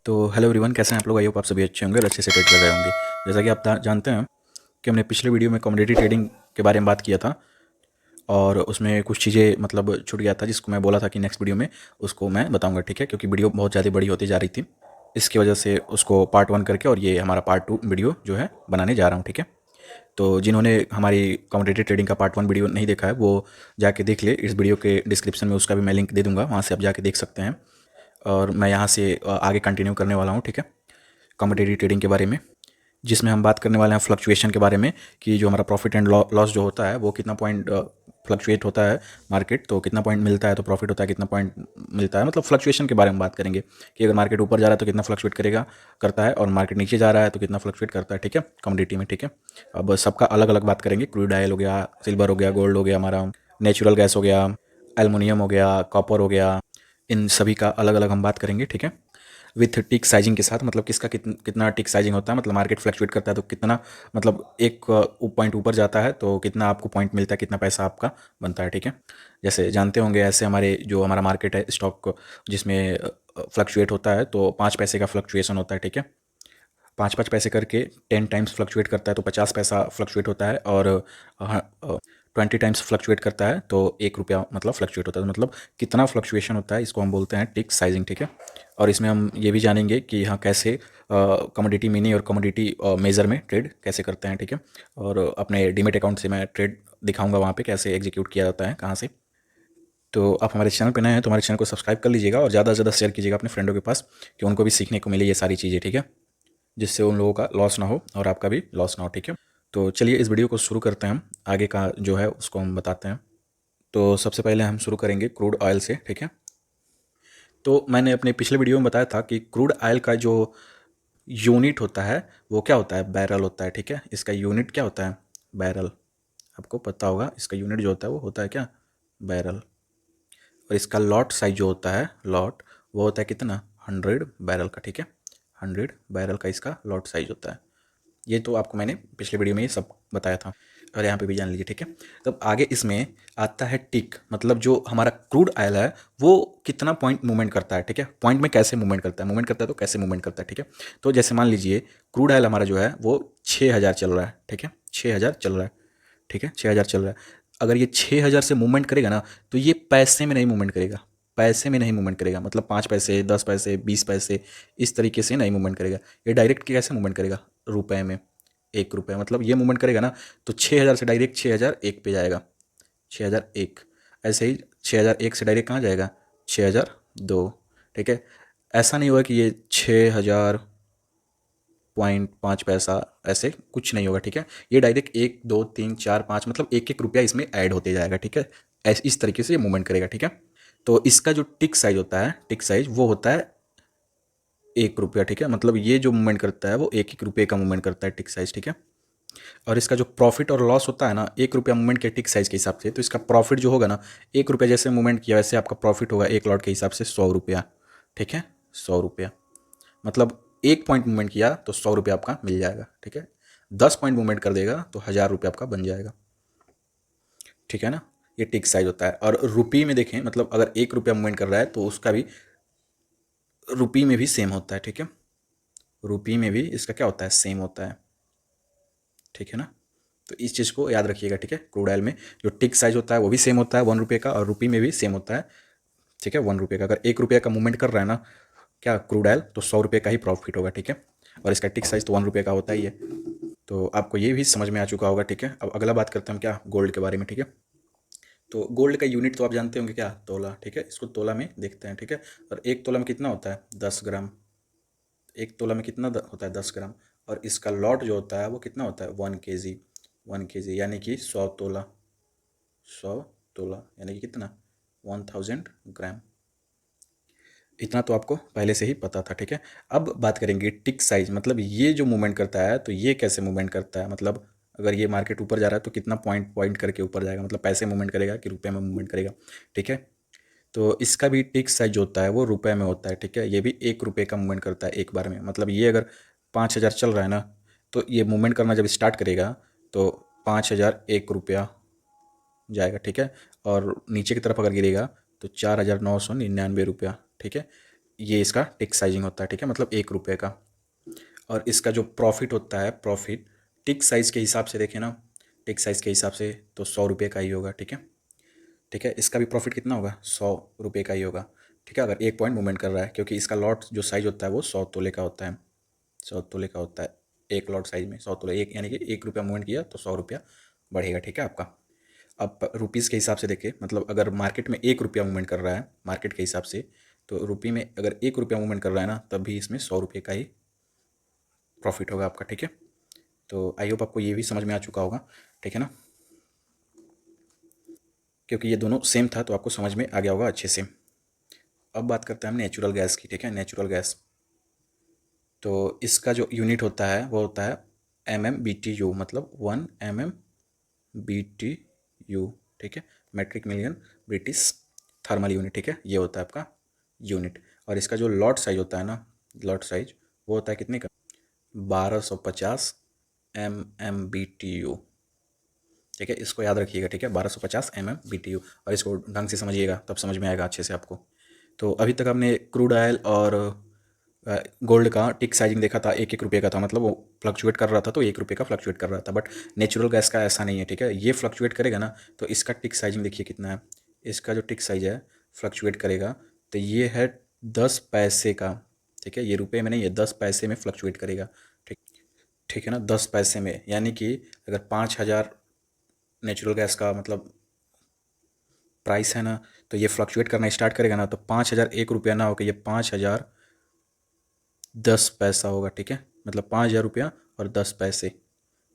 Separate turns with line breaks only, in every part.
तो hello everyone, कैसे हैं आप लोग? आई होप आप सभी अच्छे होंगे और अच्छे से ट्रेड कर रहे होंगे। जैसा कि आप जानते हैं कि हमने पिछले वीडियो में कमोडिटी ट्रेडिंग के बारे में बात किया था और उसमें कुछ चीज़ें मतलब छूट गया था, जिसको मैं बोला था कि नेक्स्ट वीडियो में उसको मैं बताऊंगा, ठीक है? क्योंकि वीडियो बहुत ज़्यादा बड़ी होती जा रही थी, इसकी वजह से उसको पार्ट 1 करके और ये हमारा पार्ट 2 वीडियो जो है बनाने जा रहा हूँ, ठीक है? तो जिन्होंने हमारी कमोडिटी ट्रेडिंग का पार्ट 1 वीडियो नहीं देखा है वो जाके देख ले। इस वीडियो के डिस्क्रिप्शन में उसका भी मैं लिंक दे दूँगा, वहाँ से आप जाके देख सकते हैं। और मैं यहाँ से आगे कंटिन्यू करने वाला हूँ, ठीक है, कमोडिटी ट्रेडिंग के बारे में, जिसमें हम बात करने वाले हैं फ्लक्चुएशन के बारे में कि जो हमारा प्रॉफिट एंड लॉस जो होता है वो कितना पॉइंट फ्लक्चुएट होता है मार्केट, तो कितना पॉइंट मिलता है तो प्रॉफिट होता है, कितना पॉइंट मिलता है, मतलब फ्लक्चुएशन के बारे में बात करेंगे कि अगर मार्केट ऊपर जा रहा है तो कितना फ्लक्चुएट करेगा करता है, और मार्केट नीचे जा रहा है तो कितना फ्लक्चुएट करता है, ठीक है, कमोडिटी में, ठीक है। अब सबका अलग अलग बात करेंगे। क्रूड ऑयल हो गया, सिल्वर हो गया, गोल्ड हो गया, हमारा नेचुरल गैस हो गया, एलुमिनियम हो गया, कॉपर हो गया, इन सभी का अलग अलग हम बात करेंगे, ठीक है, विथ टिक साइजिंग के साथ। मतलब किसका कितना टिक साइजिंग होता है, मतलब मार्केट फ्लक्चुएट करता है तो कितना, मतलब एक पॉइंट ऊपर जाता है तो कितना आपको पॉइंट मिलता है, कितना पैसा आपका बनता है, ठीक है। जैसे जानते होंगे, ऐसे हमारा मार्केट है स्टॉक, जिसमें फ्लक्चुएट होता है तो 5 पैसे का फ्लक्चुएशन होता है, ठीक है। 5 5 पैसे करके 10 टाइम्स फ्लक्चुएट करता है तो 50 पैसा फ्लक्चुएट होता है, और 20 टाइम्स फ्लक्चुएट करता है तो 1 रुपया मतलब फ्लक्चुएट होता है। तो मतलब कितना फ्लक्चुएशन होता है, इसको हम बोलते हैं टिक साइजिंग, ठीक है। और इसमें हम ये भी जानेंगे कि यहाँ कैसे कमोडिटी मिनी और कमोडिटी मेजर में ट्रेड कैसे करते हैं, ठीक है। और अपने डीमेट अकाउंट से मैं ट्रेड दिखाऊंगा वहाँ पे कैसे एग्जीक्यूट किया जाता है, कहाँ से। तो आप हमारे चैनल पे नए हैं तो हमारे चैनल को सब्सक्राइब कर लीजिएगा और ज़्यादा से ज़्यादा शेयर कीजिएगा अपने फ्रेंडों के पास, कि उनको भी सीखने को मिले ये सारी चीज़ें, ठीक है, जिससे उन लोगों का लॉस ना हो और आपका भी लॉस ना हो, ठीक है। तो चलिए इस वीडियो को शुरू करते हैं, हम आगे का जो है उसको हम बताते हैं। तो सबसे पहले हम शुरू करेंगे क्रूड ऑयल से, ठीक है। तो मैंने अपने पिछले वीडियो में बताया था कि क्रूड ऑयल का जो यूनिट होता है वो क्या होता है, बैरल होता है, ठीक है। इसका यूनिट क्या होता है, बैरल। आपको पता होगा इसका यूनिट जो होता है वो होता है क्या, बैरल। और इसका लॉट साइज जो होता है, लॉट, वो होता है कितना, 100 बैरल का, ठीक है। 100 बैरल का इसका लॉट साइज होता है। ये तो आपको मैंने पिछले वीडियो में ये सब बताया था, और यहाँ पे भी जान लीजिए, ठीक है। तब आगे इसमें आता है टिक, मतलब जो हमारा क्रूड ऑयल है वो कितना पॉइंट मूवमेंट करता है, ठीक है। पॉइंट में कैसे मूवमेंट करता है, मूवमेंट करता है तो कैसे मूवमेंट करता है, ठीक है। तो जैसे मान लीजिए क्रूड ऑयल हमारा जो है वो 6,000 चल रहा है, ठीक है, 6,000 चल रहा है, ठीक है, 6,000 चल रहा है। अगर ये 6,000 से मूवमेंट करेगा ना, तो ये पैसे में नहीं मूवमेंट करेगा, पैसे में नहीं मूवमेंट करेगा, मतलब 5 पैसे, 10 पैसे, 20 पैसे, इस तरीके से नहीं मूवमेंट करेगा। ये डायरेक्ट कैसे मूवमेंट करेगा, रुपए में, 1 रुपया, मतलब ये मूवमेंट करेगा ना तो 6,000 से डायरेक्ट 6,001 पे जाएगा, 6,001। ऐसे ही 6,001 से डायरेक्ट कहाँ जाएगा, 6,002, ठीक है। ऐसा नहीं होगा कि ये 6,000.5 पैसा, ऐसे कुछ नहीं होगा, ठीक है। ये डायरेक्ट 1 2 3 4 5, मतलब 1 1 रुपया इसमें ऐड होते जाएगा, ठीक है। ऐसे इस तरीके से ये मूवमेंट करेगा, ठीक है। तो इसका जो टिक साइज होता है, टिक साइज वो होता है 1 रुपया, ठीक है। मतलब ये जो मूवमेंट करता है वो 1 1 रुपये का मूवमेंट करता है, टिक साइज, ठीक है। और इसका जो प्रॉफिट और लॉस होता है ना, 1 रुपया मूवमेंट के टिक साइज के हिसाब से, तो इसका प्रॉफिट जो होगा ना, 1 रुपया जैसे मूवमेंट किया वैसे आपका प्रॉफिट होगा एक लॉट के हिसाब से 100 रुपया, ठीक है, 100 रुपया। मतलब 1 पॉइंट मूवमेंट किया तो 100 रुपया आपका मिल जाएगा, ठीक है। 10 पॉइंट मूवमेंट कर देगा तो 1,000 रुपया आपका बन जाएगा, ठीक है ना। ये टिक साइज होता है। और रुपये में देखें, मतलब अगर 1 रुपया मूवमेंट कर रहा है तो उसका भी रुपये में भी सेम होता है, ठीक है। रुपये में भी इसका क्या होता है, सेम होता है, ठीक है ना। तो इस चीज़ को याद रखिएगा, ठीक है। क्रूड ऑयल में जो टिक साइज होता है वो भी सेम होता है 1 रुपये का, और रुपये में भी सेम होता है, ठीक है, 1 रुपये का। अगर 1 रुपये का मूवमेंट कर रहा है ना क्या क्रूड ऑयल, तो 100 रुपये का ही प्रॉफिट होगा, ठीक है। और इसका टिक साइज तो 1 रुपये का होता ही है। तो आपको ये भी समझ में आ चुका होगा, ठीक है। अब अगला बात करते हैं हम क्या, गोल्ड के बारे में, ठीक है। तो गोल्ड का यूनिट तो आप जानते होंगे क्या, तोला, ठीक है। इसको तोला में देखते हैं, ठीक है। और 1 तोला में कितना होता है, 10 ग्राम। 1 तोला में कितना होता है, 10 ग्राम। और इसका लॉट जो होता है वो कितना होता है, 1 kg। 1 kg यानी कि 100 तोला, 100 तोला यानी कि कितना, 1,000 ग्राम। इतना तो आपको पहले से ही पता था, ठीक है। अब बात करेंगे टिक साइज, मतलब ये जो मूवमेंट करता है तो ये कैसे मूवमेंट करता है, मतलब अगर ये मार्केट ऊपर जा रहा है तो कितना पॉइंट पॉइंट करके ऊपर जाएगा, मतलब पैसे मूवमेंट करेगा कि रुपये में मूवमेंट करेगा, ठीक है। तो इसका भी टिक साइज जो होता है वो रुपये में होता है, ठीक है। ये भी 1 रुपये का मूवमेंट करता है एक बार में। मतलब ये अगर 5,000 चल रहा है ना, तो ये मूवमेंट करना जब स्टार्ट करेगा तो 5,001 रुपया जाएगा, ठीक है। और नीचे की तरफ अगर गिरेगा तो 4,999 रुपया, ठीक है। ये इसका टिक साइजिंग होता है, ठीक है, मतलब 1 रुपये का। और इसका जो प्रॉफिट होता है, प्रॉफिट टिक साइज़ के हिसाब से देखें ना, टिक साइज़ के हिसाब से तो 100 रुपये का ही होगा, ठीक है। ठीक है, इसका भी प्रॉफिट कितना होगा, 100 रुपये का ही होगा, ठीक है, अगर 1 पॉइंट मूवमेंट कर रहा है, क्योंकि इसका लॉट जो साइज होता है वो 100 तोले का होता है, 100 तोले का होता है। एक लॉट साइज में 100 तोले, एक यानी कि 1 रुपया मूवमेंट किया तो 100 रुपया बढ़ेगा, ठीक है आपका। अब रुपीज़ के हिसाब से देखें, मतलब अगर मार्केट में 1 रुपया मूवमेंट कर रहा है मार्केट के हिसाब से, तो रुपये में अगर 1 रुपया मूवमेंट कर रहा है ना, तब भी इसमें 100 रुपये का ही प्रॉफिट होगा आपका, ठीक है। तो आई होप आपको ये भी समझ में आ चुका होगा, ठीक है ना, क्योंकि ये दोनों सेम था तो आपको समझ में आ गया होगा अच्छे से। अब बात करते हैं हम नेचुरल गैस की, ठीक है, नेचुरल गैस। तो इसका जो यूनिट होता है वो होता है MMBTU, मतलब 1 MMBTU, ठीक है, metric million British thermal unit, ठीक है, ये होता है आपका यूनिट। और इसका जो लॉट साइज होता है ना, लॉट साइज वो होता है कितने का, 1250 MMBTU, ठीक है, इसको याद रखिएगा, ठीक है, 1250 MMBTU, और इसको ढंग से समझिएगा तब समझ में आएगा अच्छे से आपको। तो अभी तक हमने क्रूड ऑयल और गोल्ड का टिक साइजिंग देखा था, 1 1 रुपये का था, मतलब वो फ्लक्चुएट कर रहा था तो 1 रुपये का फ्लक्चुएट कर रहा था। बट नेचुरल गैस का ऐसा नहीं है, ठीक है, ये फ्लक्चुएट करेगा ना, तो इसका टिक साइजिंग देखिए कितना है, इसका जो टिक साइज है फ्लक्चुएट करेगा, तो ये है 10 पैसे का, ठीक है, ये रुपये में नहीं, ये 10 पैसे में फ्लक्चुएट करेगा, ठीक, ठीक है ना, 10 पैसे में, यानी कि अगर 5,000 नेचुरल गैस का मतलब प्राइस है ना, तो ये फ्लक्चुएट करना स्टार्ट करेगा ना, तो 5,000 1 रुपया ना होकर ये 5,010 पैसा होगा, ठीक है, मतलब 5,000 रुपया और 10 पैसे,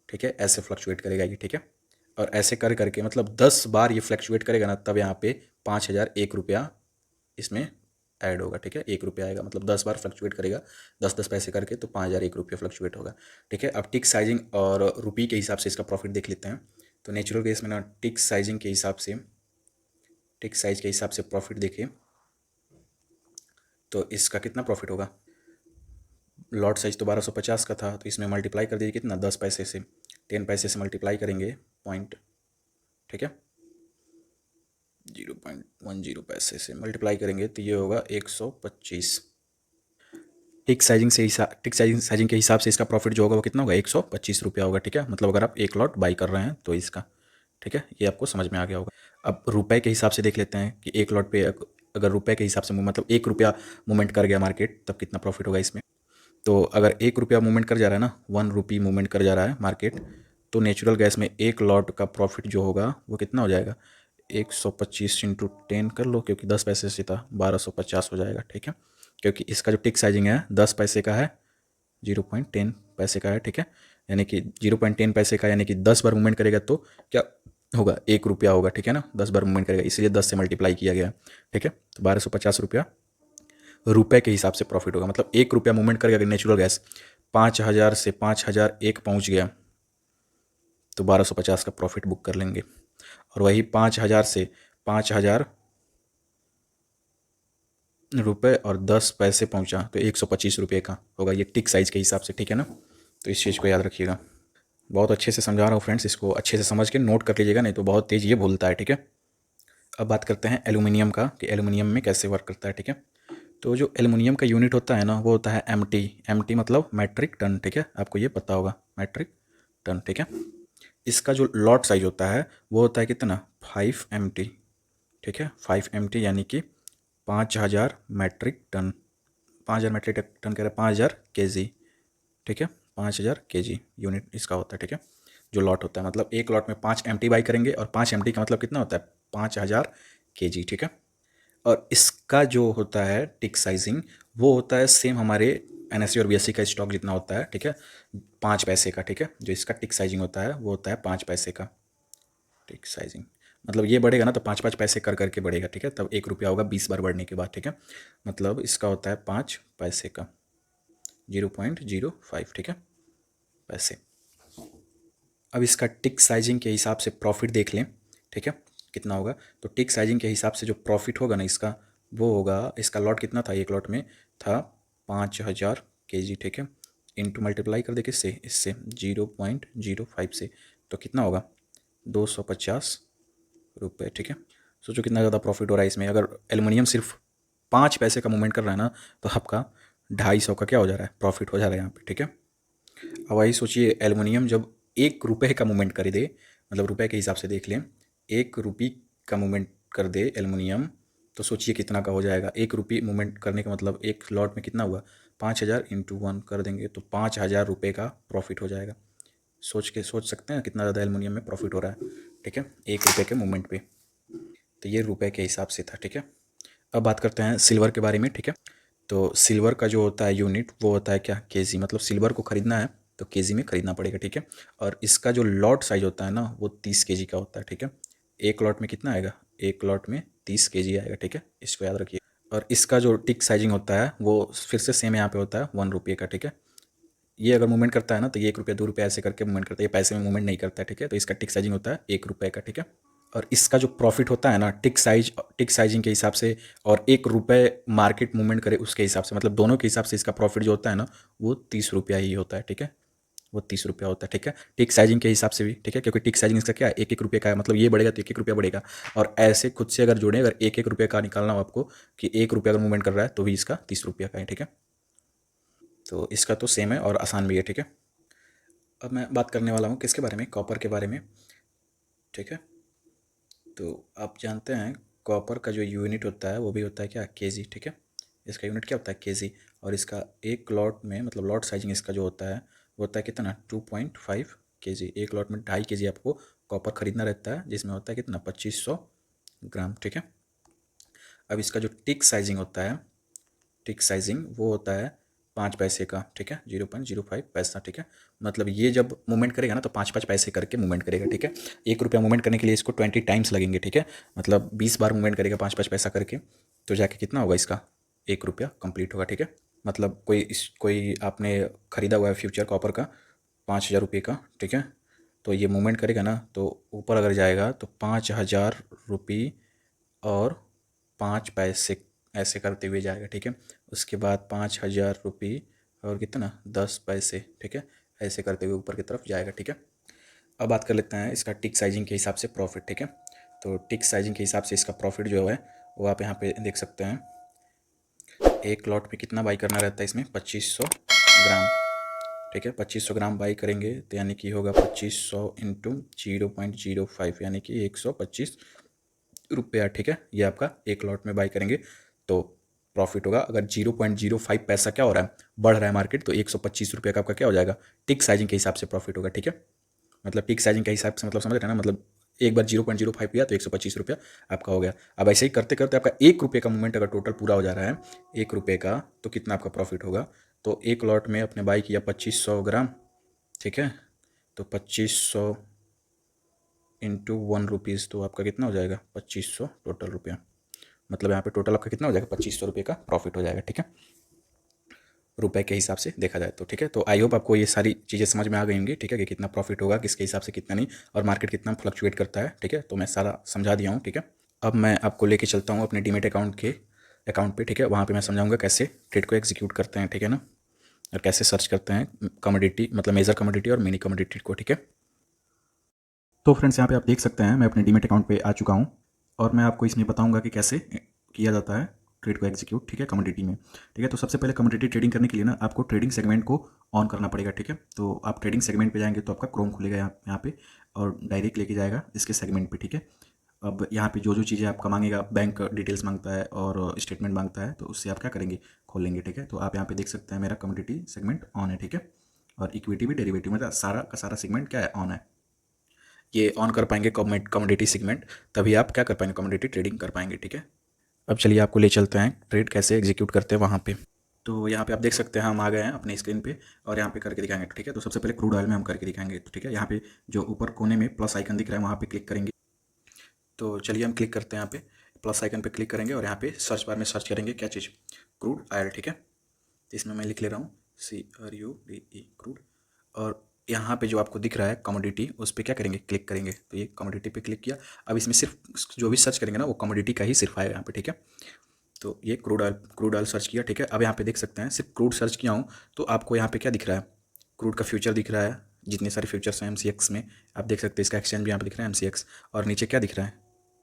ठीक है, ऐसे फ्लक्चुएट करेगा ये, ठीक है। और ऐसे कर करके मतलब 10 बार ये फ्लक्चुएट करेगा ना, तब यहाँ पे 5,001 रुपया इसमें ऐड होगा, ठीक है, 1 रुपया आएगा, मतलब 10 बार फ्लक्चुएट करेगा 10 10 पैसे करके, तो 5,001 रुपया फ्लक्चुएट होगा, ठीक है। अब टिक साइजिंग और रुपये के हिसाब से इसका प्रॉफिट देख लेते हैं। तो नेचुरल गैस में ना टिक साइजिंग के हिसाब से, टिक साइज के हिसाब से प्रॉफिट देखें तो इसका कितना प्रॉफिट होगा, लॉट साइज तो 1250 का था, तो इसमें मल्टीप्लाई कर दीजिए कितना, 10 पैसे से, 10 पैसे से मल्टीप्लाई करेंगे पॉइंट, ठीक है, 0.10 पैसे से मल्टीप्लाई करेंगे तो ये होगा 125। टिक साइजिंग के हिसाब से इसका प्रॉफिट जो होगा वो कितना होगा, 125 रुपया होगा, ठीक है, मतलब अगर आप एक लॉट बाई कर रहे हैं तो इसका, ठीक है, ये आपको समझ में आ गया होगा। अब रुपए के हिसाब से देख लेते हैं कि एक लॉट पे अगर रुपए के हिसाब से मतलब 1 रुपया मूवमेंट कर गया मार्केट, तब कितना प्रॉफिट होगा इसमें। तो अगर 1 रुपया मूवमेंट कर जा रहा है ना, 1 रुपी मूवमेंट कर जा रहा है मार्केट, तो नेचुरल गैस में एक लॉट का प्रॉफिट जो होगा वो कितना हो जाएगा, 125 × 10 कर लो, क्योंकि 10 पैसे से था, 1250 हो जाएगा, ठीक है, क्योंकि इसका जो टिक साइजिंग है 10 पैसे का है, 0.10 पैसे का है, ठीक है, यानी कि 0.10 पैसे का, यानी कि 10 बार मूवमेंट करेगा तो क्या होगा, 1 रुपया होगा, ठीक है ना, 10 बार मूवमेंट करेगा, इसलिए 10 से मल्टीप्लाई किया गया, ठीक है। तो 1250 रुपया रुपए के हिसाब से प्रॉफिट होगा, मतलब 1 रुपया मूवमेंट करेगा अगर नेचुरल गैस 5,000 से 5,001 पहुंच गया, तो 1250 का प्रॉफिट बुक कर लेंगे। और वही 5,000 से 5,000 रुपये और 10 पैसे पहुंचा तो 125 रुपये का होगा, ये टिक साइज के हिसाब से, ठीक है ना, तो इस चीज़ को याद रखिएगा। बहुत अच्छे से समझा रहा हूँ फ्रेंड्स, इसको अच्छे से समझ के नोट कर लीजिएगा, नहीं तो बहुत तेज़ ये भूलता है, ठीक है। अब बात करते हैं एल्यूमिनियम का, कि एल्यूमिनियम में कैसे वर्क करता है, ठीक है। तो जो एल्यूमिनियम का यूनिट होता है ना, वो होता है MT मतलब मैट्रिक टन, ठीक है, आपको ये पता होगा, मैट्रिक टन, ठीक है। इसका जो लॉट साइज होता है वो होता है कितना, 5 MT, ठीक है, 5 MT यानी कि 5,000 मैट्रिक टन, 5,000 मैट्रिक टन कह रहे हैं, 5,000 kg, ठीक है, 5,000 kg यूनिट इसका होता है, ठीक है, जो लॉट होता है, मतलब एक लॉट में 5 MT बाई करेंगे, और 5 MT का मतलब कितना होता है, 5,000 kg, ठीक है। और इसका जो होता है टिक साइजिंग, वो होता है सेम हमारे NSE और BSE का स्टॉक जितना होता है, ठीक है, 5 पैसे का, ठीक है, जो इसका टिक साइजिंग होता है वो होता है 5 पैसे का टिक साइजिंग, मतलब ये बढ़ेगा ना तो 5 5 पैसे कर करके बढ़ेगा, ठीक है, तब 1 रुपया होगा 20 बार बढ़ने के बाद, ठीक है, मतलब इसका होता है 5 पैसे का, 0.05, ठीक है, पैसे। अब इसका टिक साइजिंग के हिसाब से प्रॉफिट देख लें, ठीक है, कितना होगा। तो टिक साइजिंग के हिसाब से जो प्रॉफिट होगा ना इसका, वो होगा, इसका लॉट कितना था, एक लॉट में था 5,000 kg, ठीक है, इंटू मल्टीप्लाई कर दे किससे, इससे 0.05 से, तो कितना होगा, 250 रुपये, ठीक है। सोचो कितना ज़्यादा प्रॉफिट हो रहा है इसमें, अगर एल्युमिनियम सिर्फ 5 पैसे का मूवमेंट कर रहा है ना, तो आपका 250 का क्या हो जा रहा है, प्रॉफिट हो जा रहा है यहाँ पे, ठीक है। अब वही सोचिए, एल्युमिनियम जब 1 रुपये का मूवमेंट कर दे, मतलब रुपए के हिसाब से देख लें, 1 रुपये का मूवमेंट कर दे एल्युमिनियम, तो सोचिए कितना का हो जाएगा। 1 रुपये मूवमेंट करने का मतलब एक लॉट में कितना हुआ, 5000 इंटू 1 कर देंगे तो 5000 रुपये का प्रॉफिट हो जाएगा। सोच सकते हैं कितना ज़्यादा एल्युमिनियम में प्रॉफिट हो रहा है, ठीक है, 1 रुपये के मूवमेंट पे। तो ये रुपए के हिसाब से था, ठीक है। अब बात करते हैं सिल्वर के बारे में, ठीक है। तो सिल्वर का जो होता है यूनिट वो होता है क्या, केजी, मतलब सिल्वर को ख़रीदना है तो केजी में ख़रीदना पड़ेगा, ठीक है। और इसका जो लॉट साइज होता है ना वो 30 केजी का होता है, ठीक है। एक लॉट में कितना आएगा, एक लॉट में 30 केजी आएगा, ठीक है, इसको याद रखिए। और इसका जो टिक साइजिंग होता है वो फिर से सेम यहाँ पे होता है 1 रुपये का, ठीक है। ये अगर मूवमेंट करता है ना तो ये 1 रुपया 2 रुपये ऐसे करके मूवमेंट करता है, ये पैसे में मूवमेंट नहीं करता है, ठीक है। तो इसका टिक साइजिंग होता है 1 रुपये का, ठीक है। और इसका जो प्रॉफिट होता है ना टिक साइजिंग के हिसाब से और 1 रुपये मार्केट मूवमेंट करे उसके हिसाब से, मतलब दोनों के हिसाब से इसका प्रॉफिट जो होता है ना वो 30 रुपया ही होता है, ठीक है। वो 30 रुपया होता है, ठीक है, टिक साइजिंग के हिसाब से भी, ठीक है। क्योंकि टिक साइजिंग इसका क्या है, 1 1 रुपये का है, मतलब ये बढ़ेगा तो 1 1 रुपया बढ़ेगा। और ऐसे खुद से अगर जोड़ें, अगर 1 1 रुपये का निकालना हो आपको कि 1 रुपया अगर मूवमेंट कर रहा है तो भी इसका 30 रुपया का है, ठीक है। तो इसका तो सेम है और आसान भी है, ठीक है। अब मैं बात करने वाला हूँ किसके बारे में, कॉपर के बारे में, ठीक है। तो आप जानते हैं कॉपर का जो यूनिट होता है वो भी होता है क्या, केजी, ठीक है। इसका यूनिट क्या होता है, केजी। और इसका एक लॉट में, मतलब लॉट साइजिंग इसका जो होता है वो होता है कितना, 2.5 केजी। एक लॉट में 2.5 केजी आपको कॉपर खरीदना रहता है, जिसमें होता है कितना, 2500 ग्राम, ठीक है। अब इसका जो टिक साइजिंग होता है, टिक साइजिंग वो होता है 5 पैसे का, ठीक है, 0.05 पैसा, ठीक है। मतलब ये जब मूवमेंट करेगा ना तो 5 5 पैसे करके मूवमेंट करेगा, ठीक है। 1 रुपया मूवमेंट करने के लिए इसको 20 टाइम्स लगेंगे, ठीक है। मतलब 20 बार मूवमेंट करेगा 5 5 पैसा करके, तो जाके कितना होगा इसका, 1 रुपया कंप्लीट होगा, ठीक है। मतलब कोई आपने ख़रीदा हुआ है फ्यूचर कॉपर का 5000 रुपये का, ठीक है। तो ये मूवमेंट करेगा ना तो ऊपर अगर जाएगा तो 5000 रुपये और 5 पैसे ऐसे करते हुए जाएगा, ठीक है। उसके बाद 5000 रुपये और कितना, 10 पैसे, ठीक है, ऐसे करते हुए ऊपर की तरफ जाएगा, ठीक है। अब बात कर लेते हैं इसका टिक साइजिंग के हिसाब से प्रॉफिट, ठीक है। तो टिक साइजिंग के हिसाब से इसका प्रॉफिट जो है वो आप यहाँ पे देख सकते हैं। एक लॉट पे कितना बाई करना रहता है इसमें, 2500 ग्राम, ठीक है। 2500 ग्राम बाई करेंगे तो यानी कि होगा 2500 इंटू 0.05 यानी कि 125 रुपया, ठीक है। ये आपका एक लॉट में बाई करेंगे तो प्रॉफिट होगा। अगर 0.05 पैसा क्या हो रहा है, बढ़ रहा है मार्केट, तो 125 रुपये का आपका क्या हो जाएगा, टिक साइजिंग के हिसाब से प्रॉफिट होगा, ठीक है। मतलब टिक साइजिंग के हिसाब से, मतलब समझ रहे हैं ना, मतलब एक बार 0.05 किया तो 125 रुपया आपका हो गया। अब ऐसे ही करते करते आपका 1 रुपये का मूवमेंट अगर टोटल पूरा हो जा रहा है 1 रुपये का, तो कितना आपका प्रॉफिट होगा। तो एक लॉट में अपने बाई किया 2500 ग्राम, ठीक है। तो 2500 इंटू 1 रुपीज़ तो आपका कितना हो जाएगा, 2500 टोटल रुपया। मतलब यहाँ पे टोटल आपका कितना हो जाएगा, 2500 रुपये का प्रॉफिट हो जाएगा, ठीक है, रुपए के हिसाब से देखा जाए तो, ठीक है। तो आई होप आपको ये सारी चीज़ें समझ में आ गई होंगी, ठीक है, कि कितना प्रॉफिट होगा, किसके हिसाब से कितना नहीं, और मार्केट कितना फ्लक्चुएट करता है, ठीक है। तो मैं सारा समझा दिया हूँ, ठीक है। अब मैं आपको लेके चलता हूँ अपने डीमेट अकाउंट पे, ठीक है। वहाँ पे मैं समझाऊंगा कैसे ट्रेड को एग्जीक्यूट करते हैं, ठीक है ना, और कैसे सर्च करते हैं कमोडिटी, मतलब मेजर कमोडिटी और मिनी कमोडिटी को, ठीक है। तो फ्रेंड्स यहाँ पे आप देख सकते हैं मैं अपने डीमेट अकाउंट पे आ चुका हूँ और मैं आपको इसमें बताऊंगा कि कैसे किया जाता है ट्रेड को एग्जीक्यूट, ठीक है, कमोडिटी में, ठीक है। तो सबसे पहले कमोडिटी ट्रेडिंग करने के लिए ना आपको ट्रेडिंग सेगमेंट को ऑन करना पड़ेगा, ठीक है। तो आप ट्रेडिंग सेगमेंट पे जाएंगे तो आपका क्रोम खुलेगा यहाँ पे और डायरेक्ट लेके जाएगा इसके सेगमेंट पे, ठीक है। अब यहाँ पे जो जो चीज़ें आपका मांगेगा, बैंक डिटेल्स मांगता है और स्टेटमेंट मांगता है, तो उससे आप क्या करेंगे, खोल लेंगे, ठीक है। तो आप यहाँ पे देख सकते हैं मेरा कमोडिटी सेगमेंट ऑन है, ठीक है। और इक्विटी भी, डेरिवेटिव, मतलब सारा का सारा सेगमेंट क्या है, ऑन है। ये ऑन कर पाएंगे कमोडिटी सेगमेंट, तभी आप क्या कर पाएंगे, कमोडिटी ट्रेडिंग कर पाएंगे, ठीक है। अब चलिए आपको ले चलते हैं ट्रेड कैसे एग्जीक्यूट करते हैं वहाँ पे। तो यहाँ पे आप देख सकते हैं हम आ गए हैं अपने स्क्रीन पे और यहाँ पे करके दिखाएंगे, ठीक है। तो सबसे पहले क्रूड ऑयल में हम करके दिखाएंगे, तो ठीक है। यहाँ पे जो ऊपर कोने में प्लस आइकन दिख रहा है वहाँ पे क्लिक करेंगे। तो चलिए हम क्लिक करते हैं, यहाँ पे प्लस आइकन पे क्लिक करेंगे और यहाँ पे सर्च बार में सर्च करेंगे क्या चीज़, क्रूड ऑयल, ठीक है। तो इसमें मैं लिख ले रहा हूँ CRUDE, क्रूड। और यहाँ पे जो आपको दिख रहा है कमोडिटी, उस पर क्या करेंगे, क्लिक करेंगे। तो ये कमोडिटी पे क्लिक किया। अब इसमें सिर्फ जो भी सर्च करेंगे ना वो कमोडिटी का ही सिर्फ आएगा यहाँ पे, ठीक है। तो ये क्रूड ऑयल सर्च किया, ठीक है। अब यहाँ पे देख सकते हैं सिर्फ क्रूड सर्च किया हूँ तो आपको यहाँ पे क्या दिख रहा है, क्रूड का फ्यूचर दिख रहा है, जितने सारे फ्यूचर्स हैं MCX में आप देख सकते हैं। इसका एक्सचेंज भी यहाँ पे दिख रहा है MCX, और नीचे क्या दिख रहा है,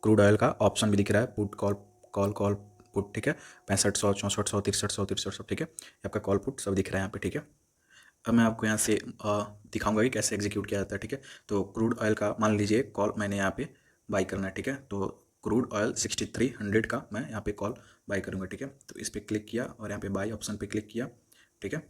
क्रूड ऑयल का ऑप्शन भी दिख रहा है, पुट कॉल पुट, ठीक है, 6500, 6400, 6300, 6300, ठीक है, ये आपका कॉल पुट सब दिख रहा है यहाँ पे, ठीक है। अब मैं आपको यहाँ से दिखाऊंगा कि कैसे एग्जीक्यूट किया जाता है, ठीक है। तो क्रूड ऑयल का मान लीजिए कॉल मैंने यहाँ पे बाई करना है, ठीक है। तो क्रूड ऑयल 6300 का मैं यहाँ पे कॉल बाई करूँगा, ठीक है। तो इस पर क्लिक किया और यहाँ पे बाई ऑप्शन पे क्लिक किया, ठीक है।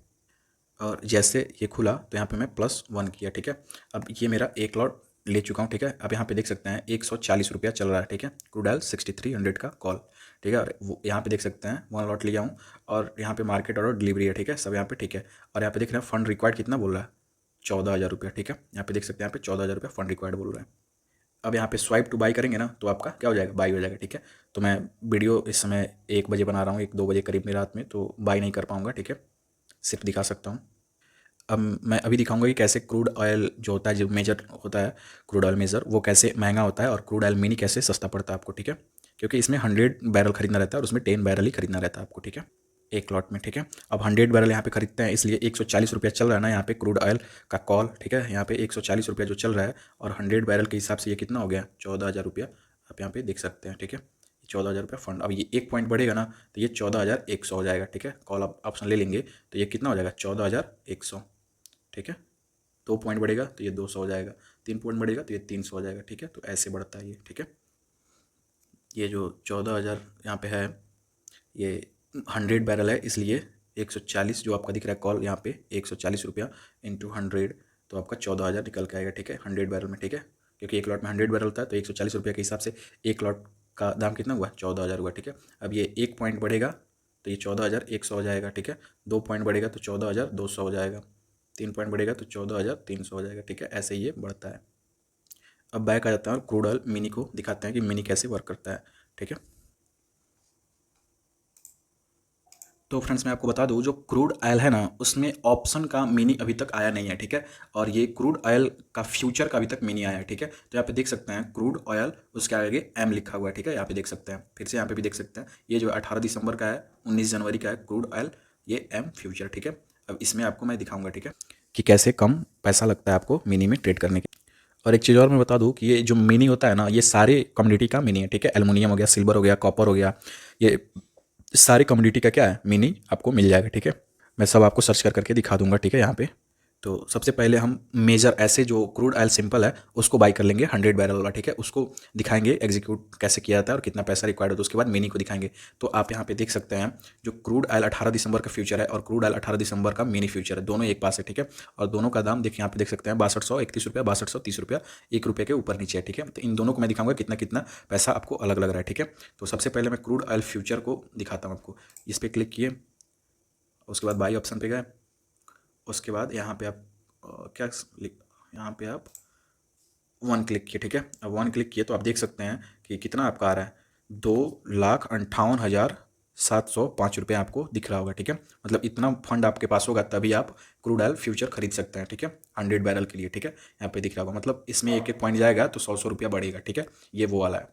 और जैसे ये खुला तो यहाँ पे मैं +1 किया, ठीक है। अब ये मेरा एक लॉट ले चुका हूँ, ठीक है। अब यहाँ पे देख सकते हैं 140 रुपया चल रहा है, ठीक है, क्रूड ऑयल 6300 का कॉल, ठीक है। और वो यहाँ पे देख सकते हैं 1 लॉट लिया हूँ और यहाँ पे मार्केट ऑर्डर डिलीवरी है, ठीक है, सब यहाँ पे ठीक है। और यहाँ पे देख रहे हैं फंड रिक्वायर्ड कितना बोल रहा है, 14,000 रुपया, ठीक है। यहाँ पे देख सकते हैं यहाँ पे 14,000 रुपया फंड रिक्वायर्ड बोल रहा है। अब यहाँ पे स्वाइप टू बाई करेंगे ना तो आपका क्या हो जाएगा, बाई हो जाएगा, ठीक है। तो मैं वीडियो इस समय 1 बजे बना रहा हूँ, 1-2 बजे करीब में रात में, तो बाई नहीं कर पाऊँगा, ठीक है, सिर्फ दिखा सकता हूँ। अब मैं अभी दिखाऊंगा कि कैसे क्रूड ऑयल जो होता है, जो मेजर होता है क्रूड ऑयल मेजर, वो कैसे महंगा होता है और क्रूड ऑयल मिनी कैसे सस्ता पड़ता है आपको, ठीक है। क्योंकि इसमें 100 बैरल खरीदना रहता है और उसमें 10 बैरल ही खरीदना रहता है आपको, ठीक है, एक लॉट में, ठीक है। अब 100 बैरल यहाँ पे खरीदते हैं, इसलिए 140 रुपया चल रहा है ना यहाँ पे क्रूड ऑयल का कॉल, ठीक है। यहाँ पे 140 रुपया जो चल रहा है और 100 बैरल के हिसाब से ये कितना हो गया, 14,000 रुपया आप यहाँ पे देख सकते हैं, ठीक है। 14,000 रुपया फंड, अब ये 1 पॉइंट बढ़ेगा ना तो ये 14,100 हो जाएगा, ठीक है। कॉल आप ऑप्शन ले लेंगे तो ये कितना हो जाएगा, 14,100, ठीक है। 2 पॉइंट बढ़ेगा तो ये 200 हो जाएगा, 3 पॉइंट बढ़ेगा तो ये 300 हो जाएगा, ठीक है। तो ऐसे बढ़ता है ये, ठीक है। ये जो 14,000 यहाँ पे है ये 100 बैरल है, इसलिए 140 जो आपका दिख रहा है कॉल यहाँ पे 140 रुपया इंटू 100 तो आपका 14,000 निकल के आएगा, ठीक है, 100 बैरल में, ठीक है। क्योंकि एक लॉट में 100 बैरल होता है तो 140 रुपया के हिसाब से एक लॉट का दाम कितना हुआ, 14,000 हुआ, ठीक है। अब ये 1 पॉइंट बढ़ेगा तो ये 14,100 हो जाएगा, ठीक है। 2 पॉइंट बढ़ेगा तो 14,200 हो जाएगा, 3 पॉइंट बढ़ेगा तो 14,300 हो जाएगा, ठीक है। ऐसे ही ये बढ़ता है। अब बैक आ जाता है और क्रूड ऑयल मिनी को दिखाते हैं कि मिनी कैसे वर्क करता है, ठीक है। तो फ्रेंड्स मैं आपको बता दूं, जो क्रूड ऑयल है ना उसमें ऑप्शन का मिनी अभी तक आया नहीं है, ठीक है। और ये क्रूड ऑयल का फ्यूचर का अभी तक मिनी आया है, ठीक है। तो यहाँ पे देख सकते हैं क्रूड ऑयल, उसके आगे एम लिखा हुआ है, ठीक है। यहाँ पे देख सकते हैं, फिर से यहाँ पे भी देख सकते हैं, ये जो 18 दिसंबर का है, 19 जनवरी का है क्रूड ऑयल, ये एम फ्यूचर, ठीक है। अब इसमें आपको मैं दिखाऊंगा, ठीक है, कि कैसे कम पैसा लगता है आपको मिनी में ट्रेड करने के। और एक चीज़ और मैं बता दूं कि ये जो मिनी होता है ना ये सारे कम्युनिटी का मिनी है, ठीक है। एल्युमिनियम हो गया, सिल्वर हो गया, कॉपर हो गया, ये सारी कम्युनिटी का क्या है, मिनी आपको मिल जाएगा, ठीक है। मैं सब आपको सर्च कर करके दिखा दूंगा, ठीक है। यहाँ पे तो सबसे पहले हम मेजर ऐसे जो क्रूड ऑयल सिंपल है उसको बाई कर लेंगे 100 बैरल वाला, ठीक है। उसको दिखाएंगे एग्जीक्यूट कैसे किया जाता है और कितना पैसा रिक्वायर्ड होता है, उसके बाद मिनी को दिखाएंगे। तो आप यहाँ पे देख सकते हैं जो क्रूड ऑयल 18 दिसंबर का फ्यूचर है और क्रूड ऑयल 18 दिसंबर का मिनी फ्यूचर है, दोनों एक पास है, ठीक है। और दोनों का दाम देखिए, यहाँ पे देख सकते हैं 6231 रुपया, 6230 रुपया, 1 रुपये के ऊपर नीचे है, ठीक है। तो इन दोनों को मैं दिखाऊंगा कितना कितना पैसा आपको अलग लग रहा है, ठीक है। तो सबसे पहले मैं क्रूड ऑयल फ्यूचर को दिखाता हूँ आपको। इस पर क्लिक किए, उसके बाद बाई ऑप्शन पे गए, उसके बाद यहाँ पे आप यहाँ पे आप 1 क्लिक किए, ठीक है। अब 1 क्लिक किए तो आप देख सकते हैं कि कितना आपका आ रहा है, 2,58,705 रुपये आपको दिख रहा होगा, ठीक है। मतलब इतना फंड आपके पास होगा तभी आप क्रूड ऑयल फ्यूचर खरीद सकते हैं, ठीक है, 100 बैरल के लिए, ठीक है। यहाँ पे दिख रहा होगा, मतलब इसमें एक एक पॉइंट जाएगा तो 100 रुपया बढ़ेगा, ठीक है, ये वो वाला है।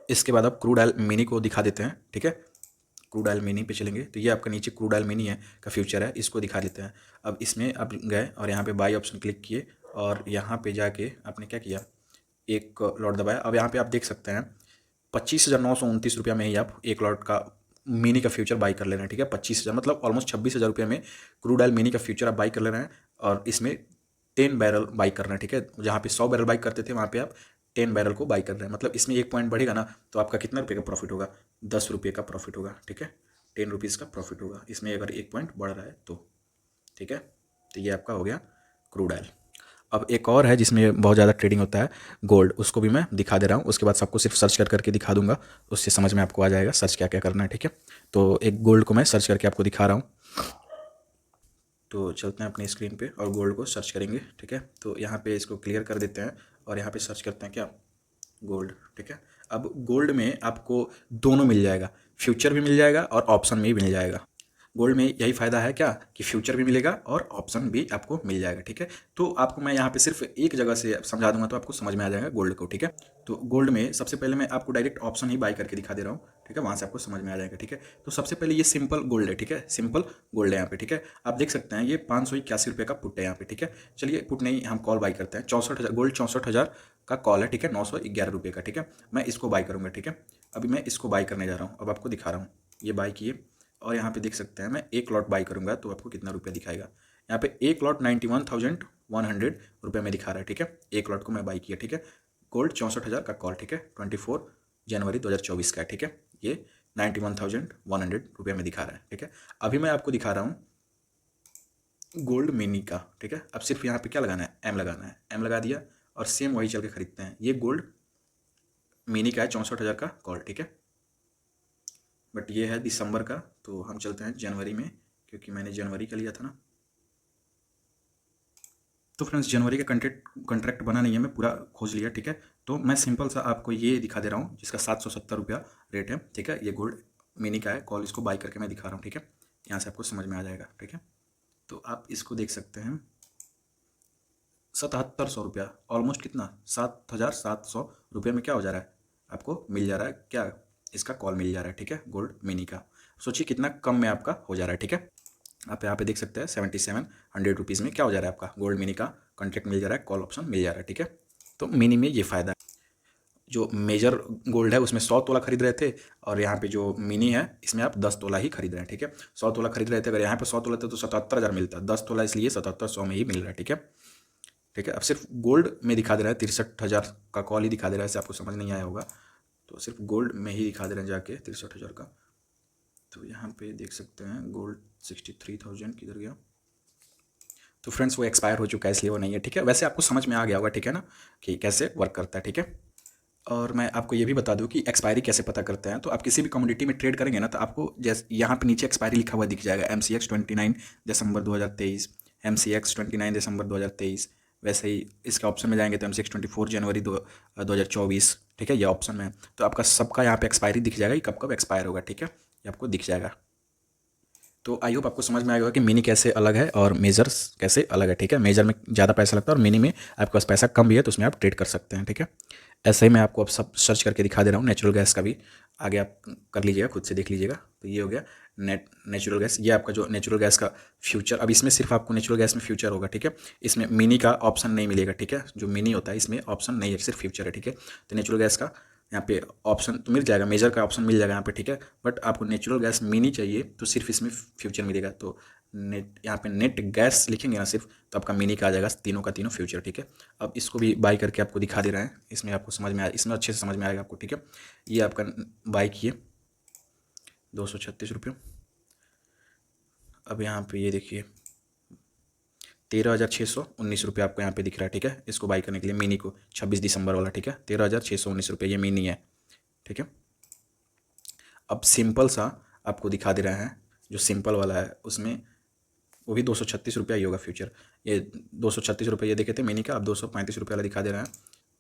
इसके बाद आप क्रूड ऑयल मिनी को दिखा देते हैं, ठीक है। क्रूड ऑयल मिनी पे चलेंगे तो ये आपका नीचे क्रूड ऑयल मिनी है का फ्यूचर है, इसको दिखा देते हैं। अब इसमें आप गए और यहाँ पे बाई ऑप्शन क्लिक किए और यहाँ पे जाके आपने क्या किया, एक लॉट दबाया। अब यहाँ पे आप देख सकते हैं 25,929 रुपया में ही आप एक लॉट का मिनी का फ्यूचर बाई कर ले रहे हैं, ठीक है। 25,000 मतलब ऑलमोस्ट 26,000 रुपये में क्रूड ऑयल मिनी का फ्यूचर आप बाई कर ले रहे हैं और इसमें 10 बैरल बाई कर रहे हैं, ठीक है। जहाँ पे 100 बैरल बाई करते थे वहाँ पे आप 10 बैरल को बाई कर रहे हैं, मतलब इसमें 1 पॉइंट बढ़ेगा ना तो आपका कितना रुपये का प्रॉफिट होगा, 10 रुपये का प्रॉफिट होगा, ठीक है। 10 रुपीज़ का प्रॉफिट होगा इसमें अगर 1 पॉइंट बढ़ रहा है तो, ठीक है। तो ये आपका हो गया क्रूड ऑयल। अब एक और है जिसमें बहुत ज़्यादा ट्रेडिंग होता है, गोल्ड, उसको भी मैं दिखा दे रहा हूँ। उसके बाद सबको सिर्फ सर्च कर करके दिखा दूंगा, उससे समझ में आपको आ जाएगा सर्च क्या क्या करना है, ठीक है। तो एक गोल्ड को मैं सर्च करके आपको दिखा रहा हूँ। तो चलते हैं अपनी स्क्रीन पे और गोल्ड को सर्च करेंगे, ठीक है। तो यहाँ पे इसको क्लियर कर देते हैं और यहाँ पे सर्च करते हैं क्या, गोल्ड, ठीक है। अब गोल्ड में आपको दोनों मिल जाएगा, फ्यूचर भी मिल जाएगा और ऑप्शन भी मिल जाएगा। गोल्ड में यही फ़ायदा है क्या कि फ्यूचर भी मिलेगा और ऑप्शन भी आपको मिल जाएगा, ठीक है। तो आपको मैं यहाँ पे सिर्फ एक जगह से समझा दूंगा तो आपको समझ में आ जाएगा गोल्ड को, ठीक है। तो गोल्ड में सबसे पहले मैं आपको डायरेक्ट ऑप्शन ही बाई करके दिखा दे रहा हूँ, ठीक है, वहाँ से आपको समझ में आ जाएगा, ठीक है। तो सबसे पहले ये सिंपल गोल्ड है, ठीक है, सिंपल गोल्ड है यहाँ पे, ठीक है। आप देख सकते हैं ये 581 रुपये का पुट है यहाँ पे, ठीक है। चलिए पुट नहीं, हम कॉल बाई करते हैं, 64,000 गोल्ड, 64,000 का कॉल है, ठीक है, 911 रुपये का, ठीक है। मैं इसको बाई करूँगा, ठीक है। अभी मैं इसको बाई करने जा रहा हूँ, अब आपको दिखा रहा हूँ। ये बाई किए और यहाँ पे देख सकते हैं मैं एक लॉट बाई करूँगा तो आपको कितना रुपया दिखाएगा। यहाँ पे एक लॉट 91,100 रुपये में दिखा रहा है, ठीक है। एक लॉट को मैं बाई किया, ठीक है। गोल्ड 64,000 का कॉल, ठीक है, 24 जनवरी 2024 का है, ठीक है। ये 91,100 रुपये में दिखा रहा है, ठीक है। अभी मैं आपको दिखा रहा हूँ गोल्ड मिनी का, ठीक है। अब सिर्फ यहाँ पे क्या लगाना है, एम लगाना है। एम लगा दिया और सेम वही चल के खरीदते हैं। ये गोल्ड मिनी का है 64,000 का कॉल, ठीक है। बट ये है दिसंबर का, तो हम चलते हैं जनवरी में, क्योंकि मैंने जनवरी का लिया था ना। तो फ्रेंड्स जनवरी का कंट्रैक्ट बना नहीं है, मैं पूरा खोज लिया, ठीक है। तो मैं सिंपल सा आपको ये दिखा दे रहा हूँ जिसका 770 रुपया रेट है, ठीक है। ये गोल्ड मिनी का है कॉल, इसको बाई करके मैं दिखा रहा हूँ, ठीक है। यहाँ से आपको समझ में आ जाएगा, ठीक है। तो आप इसको देख सकते हैं 7,700 रुपया, ऑलमोस्ट कितना 7,700 रुपये में क्या हो जा रहा है, आपको मिल जा रहा है क्या, इसका कॉल मिल जा रहा है, ठीक है, गोल्ड मिनी का। सोचिए कितना कम में आपका हो जा रहा है, ठीक है। आप यहाँ पे देख सकते हैं 7,700 रुपीज़ में क्या हो जा रहा है, आपका गोल्ड मिनी का कॉन्ट्रैक्ट मिल जा रहा है, कॉल ऑप्शन मिल जा रहा है, ठीक है। तो मिनी में ये फ़ायदा है। जो मेजर गोल्ड है उसमें 100 तोला खरीद रहे थे, और यहाँ पे जो मिनी है इसमें आप 10 तोला ही खरीद रहे हैं, ठीक है। 100 तोला खरीद रहे थे, अगर यहाँ पे 100 तोला थे तो 77,000 मिलता, 10 तोला इसलिए 77,100 में ही मिल रहा है, ठीक है। ठीक है, अब सिर्फ गोल्ड में दिखा दे रहा है 63,000 का कॉल ही दिखा दे रहा है, ऐसे आपको समझ नहीं आया होगा, तो सिर्फ गोल्ड में ही दिखा दे रहे हैं जाके 63,000 का। तो यहाँ पे देख सकते हैं गोल्ड 63,000 किधर गया। तो फ्रेंड्स वो एक्सपायर हो चुका है इसलिए वो नहीं है, ठीक है। वैसे आपको समझ में आ गया होगा, ठीक है ना, कि कैसे वर्क करता है, ठीक है। और मैं आपको ये भी बता दूं कि एक्सपायरी कैसे पता करते हैं। तो आप किसी भी कमोडिटी में ट्रेड करेंगे ना, तो आपको जैसे यहाँ पे नीचे एक्सपायरी लिखा हुआ दिख जाएगा, MCX 29 दिसंबर 2023, MCX 29 दिसंबर 2023। वैसे ही इसके ऑप्शन में जाएंगे तो MCX 24 जनवरी 2024, ठीक है, ये ऑप्शन में। तो आपका सबका यहाँ पे एक्सपायरी दिख जाएगा कि कब कब एक्सपायर होगा, ठीक है, ये आपको दिख जाएगा। तो आई होप आपको समझ में आएगा कि मिनी कैसे अलग है और मेजर्स कैसे अलग है, ठीक है। मेजर में ज़्यादा पैसा लगता है और मिनी में आपके पास पैसा कम भी है, तो उसमें आप ट्रेड कर सकते हैं, ठीक है। ऐसे ही मैं आपको अब सब सर्च करके दिखा दे रहा हूँ। नेचुरल गैस का भी आगे आप कर लीजिएगा, खुद से देख लीजिएगा। तो ये हो गया नेचुरल गैस, ये आपका जो नेचुरल गैस का फ्यूचर। अब इसमें सिर्फ आपको नेचुरल गैस में फ्यूचर होगा, ठीक है। इसमें मिनी का ऑप्शन नहीं मिलेगा, ठीक है। जो मिनी होता है इसमें ऑप्शन नहीं है, सिर्फ फ्यूचर है, ठीक है। तो नेचुरल गैस का यहाँ पे ऑप्शन तो मिल जाएगा, मेजर का ऑप्शन मिल जाएगा यहाँ पे, ठीक है। बट आपको नेचुरल गैस मिनी चाहिए तो सिर्फ इसमें फ्यूचर मिलेगा। तो नेट यहाँ पे नेट गैस लिखेंगे ना सिर्फ, तो आपका मिनी का आ जाएगा तीनों का तीनों फ्यूचर, ठीक है। अब इसको भी बाई करके आपको दिखा दे रहे हैं, इसमें आपको समझ में आया, इसमें अच्छे से समझ में आएगा आपको, ठीक है। ये आपका बाई किए 236 रुपये। अब यहाँ पे ये देखिए 13,619 रुपये आपको यहाँ पे दिख रहा है, ठीक है। इसको बाई करने के लिए मिनी को 26 दिसंबर वाला, ठीक है, 13,619 रुपये ये मिनी है, ठीक है। अब सिंपल सा आपको दिखा दे रहा है, जो सिंपल वाला है उसमें वो भी 236 रुपया ही होगा फ्यूचर। ये 236 रुपये ये देखे थे मिनी का, अब 235 रुपये वाला दिखा दे रहा है।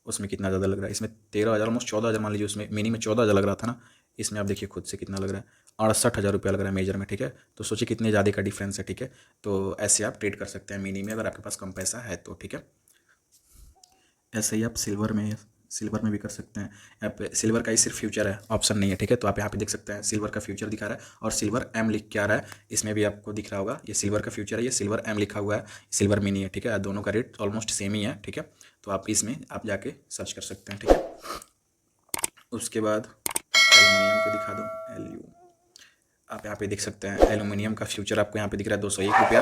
उसमें कितना ज़्यादा लग रहा है, इसमें 13,000 ऑलमोस्ट 14,000 मान लीजिए, उसमें मिनी में 14,000 लग रहा था ना, इसमें आप देखिए खुद से कितना लग रहा है, 68,000 रुपया लग रहा है मेजर में, ठीक है। तो सोचिए कितने ज़्यादा का डिफरेंस है, ठीक है। तो ऐसे आप ट्रेड कर सकते हैं मिनी में, अगर आपके पास कम पैसा है तो, ठीक है। ऐसे ही आप सिल्वर में भी कर सकते हैं। यहाँ पे सिल्वर का ही सिर्फ फ्यूचर है, ऑप्शन नहीं है, ठीक है। तो आप यहाँ पे देख सकते हैं सिल्वर का फ्यूचर दिखा रहा है और सिल्वर एम लिख के आ रहा है, इसमें भी आपको दिख रहा होगा ये सिल्वर का फ्यूचर है, ये सिल्वर एम लिखा हुआ है, सिल्वर मिनी है, ठीक है। दोनों का रेट ऑलमोस्ट सेम ही है, ठीक है। तो आप इसमें आप जाके सर्च कर सकते हैं, ठीक है। उसके बाद एल्यूमिनियम को दिखा दो, आप यहाँ पे देख सकते हैं एल्यूमिनियम का फ्यूचर आपको यहाँ पे दिख रहा है 201 रुपया,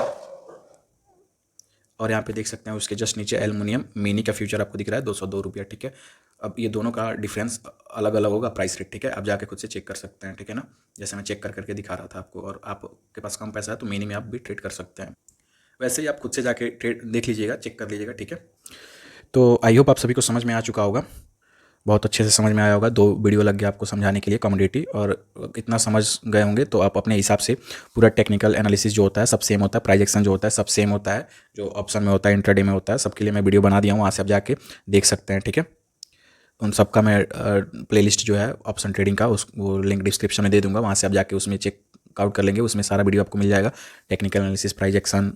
और यहाँ पे देख सकते हैं उसके जस्ट नीचे एल्युमिनियम मिनी का फ्यूचर आपको दिख रहा है 202 रुपया, ठीक है। अब ये दोनों का डिफरेंस अलग अलग होगा प्राइस रेट, ठीक है। आप जाके खुद से चेक कर सकते हैं, ठीक है ना, जैसे मैं चेक कर करके दिखा रहा था आपको। और आपके पास कम पैसा है तो मिनी में आप भी ट्रेड कर सकते हैं। वैसे ही आप खुद से जाके ट्रेड देख लीजिएगा, चेक कर लीजिएगा, ठीक है। तो आई होप आप सभी को समझ में आ चुका होगा, बहुत अच्छे से समझ में आया होगा। 2 वीडियो लग गया आपको समझाने के लिए कमोडिटी, और इतना समझ गए होंगे तो आप अपने हिसाब से पूरा टेक्निकल एनालिसिस जो होता है सब सेम होता है, प्राइस एक्शन जो होता है सब सेम होता है, जो ऑप्शन में होता है इंट्राडे में होता है, सबके लिए मैं वीडियो बना दिया हूँ, वहाँ से आप जाके देख सकते हैं, ठीक है। उन सब का मैं प्लेलिस्ट जो है ऑप्शन ट्रेडिंग का वो लिंक डिस्क्रिप्शन में दे दूंगा, वहाँ से आप जाके उसमें चेक आउट कर लेंगे, उसमें सारा वीडियो आपको मिल जाएगा। टेक्निकल एनालिसिस, प्राइस एक्शन,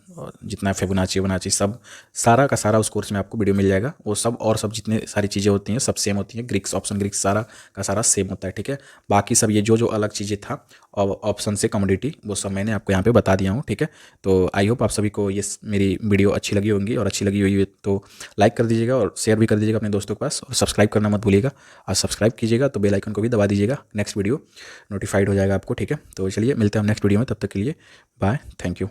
जितना फिबोनाची सब सारा का सारा उस कोर्स में आपको वीडियो मिल जाएगा। वो सब और सब जितने सारी चीज़ें होती हैं सब सेम होती हैं, ग्रीक्स ऑप्शन ग्रीक्स सारा का सारा सेम होता है, ठीक है। बाकी सब ये जो जो अलग चीज़ें था ऑप्शन से कमोडिटी, वो सब मैंने आपको यहाँ पे बता दिया हूँ, ठीक है। तो आई होप आप सभी को ये मेरी वीडियो अच्छी लगी होंगी, और अच्छी लगी हुई है तो लाइक कर दीजिएगा और शेयर भी कर दीजिएगा अपने दोस्तों के पास, और सब्सक्राइब करना मत भूलिएगा। और सब्सक्राइब कीजिएगा तो बेल आइकन को भी दबा दीजिएगा, नेक्स्ट वीडियो नोटिफाइड हो जाएगा आपको, ठीक है। तो चलिए मिलते हैं हम नेक्स्ट वीडियो में, तब तक के लिए बाय, थैंक यू।